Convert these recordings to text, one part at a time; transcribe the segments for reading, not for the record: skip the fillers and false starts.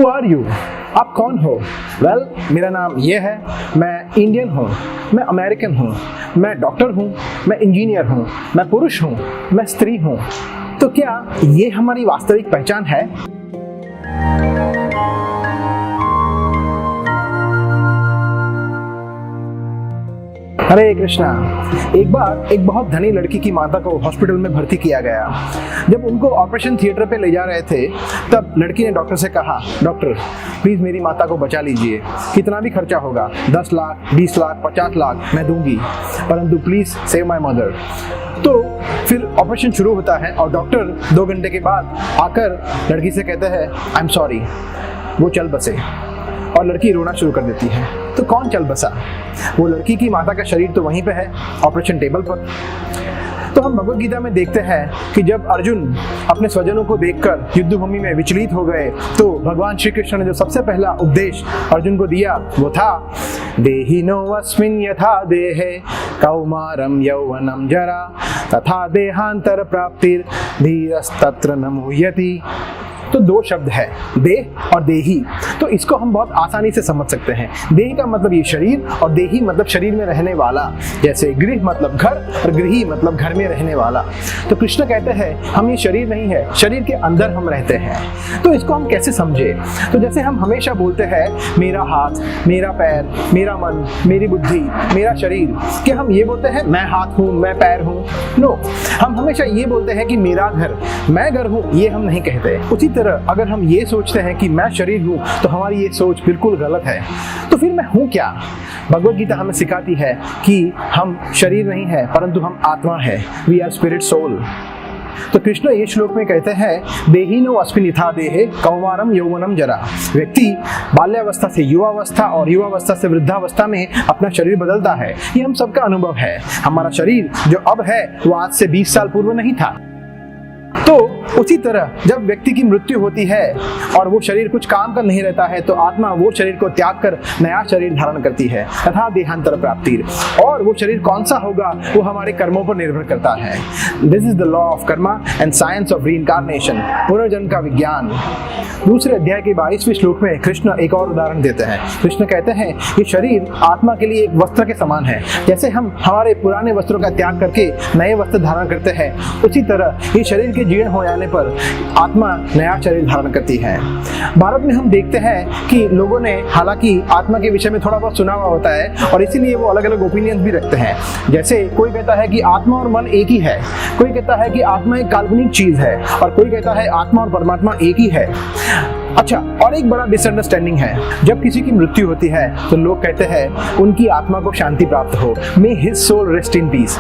Who are you? आप कौन हो? वेल, मेरा नाम ये है, मैं इंडियन हूँ, मैं अमेरिकन हूँ, मैं डॉक्टर हूँ, मैं इंजीनियर हूँ, मैं पुरुष हूँ, मैं स्त्री हूँ। तो क्या ये हमारी वास्तविक पहचान है? हरे कृष्णा। एक बार एक बहुत धनी लड़की की माता को हॉस्पिटल में भर्ती किया गया। जब उनको ऑपरेशन थिएटर पे ले जा रहे थे, तब लड़की ने डॉक्टर से कहा, डॉक्टर प्लीज मेरी माता को बचा लीजिए, कितना भी खर्चा होगा, 10 लाख, 20 लाख, 50 लाख मैं दूंगी, परंतु प्लीज सेव माय मदर। तो फिर ऑपरेशन शुरू होता है और डॉक्टर 2 घंटे के बाद आकर लड़की से कहते हैं, आई एम सॉरी। वो चल बसे और लड़की रोना शुरू कर देती है। तो कौन चल बसा? वो लड़की की माता का शरीर तो वहीं पे है, ऑपरेशन टेबल पर। तो हम भगवद गीता में देखते हैं कि जब अर्जुन अपने स्वजनों को देखकर युद्ध भूमि में विचलित हो गए, तो भगवान श्री कृष्ण ने जो सबसे पहला उपदेश अर्जुन को दिया वो था, देहिनो अस्मिन् यथा देहे कौमारम यौवनम जरा तथा देहांतर प्राप्तिर धीरस्तत्र न मुह्यति। तो 2 शब्द है, देह और देही। तो इसको हम बहुत आसानी से समझ सकते हैं। देह का मतलब ये शरीर और देही मतलब शरीर में रहने वाला। जैसे गृह मतलब घर और गृही मतलब घर में रहने वाला। तो कृष्ण कहते हैं हम ये शरीर नहीं है, शरीर के अंदर हम रहते हैं। तो इसको हम कैसे समझे? तो जैसे हम हमेशा बोलते हैं मेरा हाथ, मेरा पैर, मेरा मन, मेरी बुद्धि, मेरा शरीर, क्या हम ये बोलते हैं मैं हाथ हूँ, मैं पैर हूँ? नो, हम हमेशा ये बोलते हैं कि मेरा घर, मैं घर हूँ, ये हम नहीं कहते। उसी तरह अगर हम ये सोचते हैं कि मैं शरीर हूं, तो हमारी ये सोच बिल्कुल गलत है। तो फिर मैं हूं क्या? भगवद गीता हमें सिखाती है कि हम शरीर नहीं है, परंतु हम आत्मा है। We are spirit soul. तो कृष्ण ये श्लोक में कहते हैं, देहिनो अस्मिन् यथा देहे कौमारम यौवनम जरा। व्यक्ति बाल्यावस्था से युवावस्था और युवावस्था से वृद्धावस्था में अपना शरीर बदलता है। ये हम सबका अनुभव है। हमारा शरीर जो अब है वो आज से 20 साल पूर्व नहीं था। तो उसी तरह जब व्यक्ति की मृत्यु होती है और वो शरीर कुछ काम का नहीं रहता है, तो आत्मा वो शरीर को त्याग कर नया शरीर धारण करती है, तथा देहांतर प्राप्ति। और वो शरीर कौन सा होगा वो हमारे कर्मों पर निर्भर करता है। This is the law of Karma and science of reincarnation, पुनर्जन्म का विज्ञान। दूसरे अध्याय के 22वें श्लोक में कृष्ण एक और उदाहरण देते हैं। कृष्ण कहते हैं ये शरीर आत्मा के लिए एक वस्त्र के समान है। जैसे हम हमारे पुराने वस्त्रों का त्याग करके नए वस्त्र धारण करते हैं, उसी तरह ये शरीर के जीर्ण हो जाने पर आत्मा नया शरीर धारण करती है। भारत में हम देखते हैं कि लोगों ने हालांकि आत्मा के विषय में थोड़ा बहुत सुना हुआ होता है और इसीलिए वो अलग अलग ओपिनियंस भी रखते हैं। जैसे कोई कहता है कि आत्मा और मन एक ही है, कोई कहता है कि आत्मा एक काल्पनिक चीज है, और कोई कहता है आत्मा और परमात्मा एक ही है। अच्छा, और एक बड़ा मिसअंडरस्टैंडिंग है, जब किसी की मृत्यु होती है तो लोग कहते हैं उनकी आत्मा को शांति प्राप्त हो, may his soul rest in peace.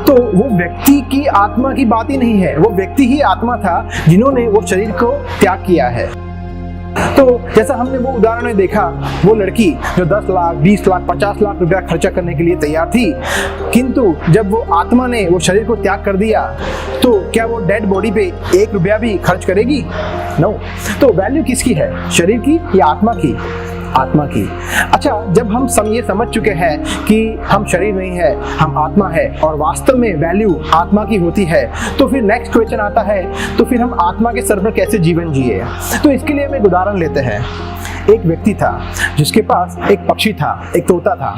तो वो व्यक्ति की आत्मा की बात ही नहीं है, वो व्यक्ति ही आत्मा था जिन्होंने वो शरीर को त्याग किया है। तो जैसा हमने वो उदाहरण में देखा, वो लड़की जो 10 लाख, 20 लाख, 50 लाख रुपया खर्चा करने के लिए तैयार थी, किंतु जब वो आत्मा ने वो शरीर को त्याग कर दिया, तो क्या वो डेड बॉडी पे 1 रुपया भी खर्च करेगी? नो। तो वैल्यू किसकी है, शरीर की या आत्मा की? आत्मा की। अच्छा, जब हम ये समझ चुके हैं कि हम शरीर नहीं है, हम आत्मा है और वास्तव में वैल्यू आत्मा की होती है, तो फिर नेक्स्ट क्वेश्चन आता है, तो फिर हम आत्मा के स्तर पर कैसे जीवन जिए? तो इसके लिए हम एक उदाहरण लेते हैं। एक व्यक्ति था जिसके पास एक पक्षी था, एक तोता था,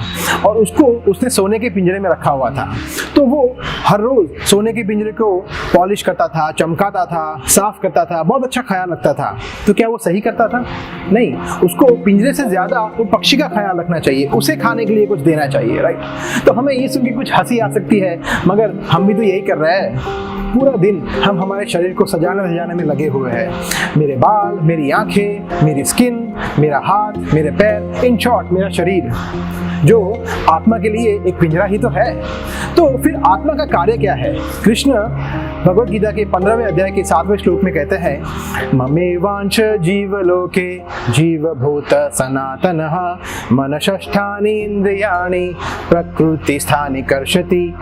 और उसने सोने के पिंजरे में रखा हुआ था। तो वो हर रोज सोने के पिंजरे को पॉलिश करता था, चमकाता था, साफ करता था, बहुत अच्छा ख्याल रखता था। तो क्या वो सही करता था? नहीं, उसको पिंजरे से ज्यादा वो पक्षी का ख्याल रखना चाहिए, उसे खाने के लिए कुछ देना चाहिए, राइट? तो हमें ये सुन के कुछ हंसी आ सकती है, मगर हम भी तो यही कर रहे हैं। पूरा दिन हम हमारे शरीर को सजाने में लगे हुए हैं। मेरे बाल, मेरी आंखें, मेरी स्किन, मेरा हाथ, मेरे पैर, इन शॉर्ट मेरा शरीर, जो आत्मा के लिए एक पिंजरा ही तो है। तो फिर आत्मा का कार्य क्या है? कृष्ण भगवद गीता के 15वें अध्याय के 7वें श्लोक में कहते हैं, ममेवांश जीवलोके जीवभूत सनातनः मनषष्ठानि इंद्रियाणि प्रकृति स्थानि कर्षति।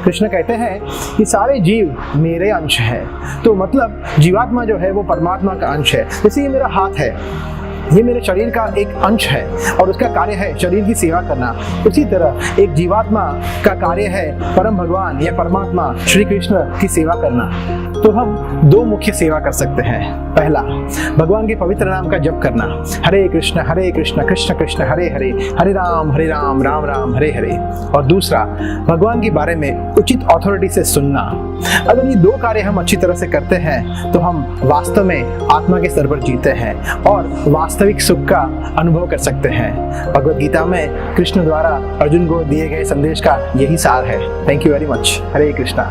कृष्ण कहते हैं ये सारे जीव मेरे अंश हैं। तो मतलब जीवात्मा जो है वो परमात्मा का अंश है। जैसे ये मेरा हाथ है, ये मेरे शरीर का एक अंश है और उसका कार्य है शरीर की सेवा करना, उसी तरह एक जीवात्मा का कार्य है परम भगवान या परमात्मा श्री कृष्ण की सेवा करना। तो हम दो मुख्य सेवा कर सकते हैं। पहला, भगवान के पवित्र नाम का जप करना, हरे कृष्ण कृष्ण कृष्ण हरे हरे, हरे राम राम राम हरे हरे। और दूसरा, भगवान के बारे में उचित अथॉरिटी से सुनना। अगर ये दो कार्य हम अच्छी तरह से करते हैं तो हम वास्तव में आत्मा के स्तर पर जीते हैं और वास्तविक सुख का अनुभव कर सकते हैं। भगवद गीता में कृष्ण द्वारा अर्जुन को दिए गए संदेश का यही सार है। Thank you very much. Hare Krishna.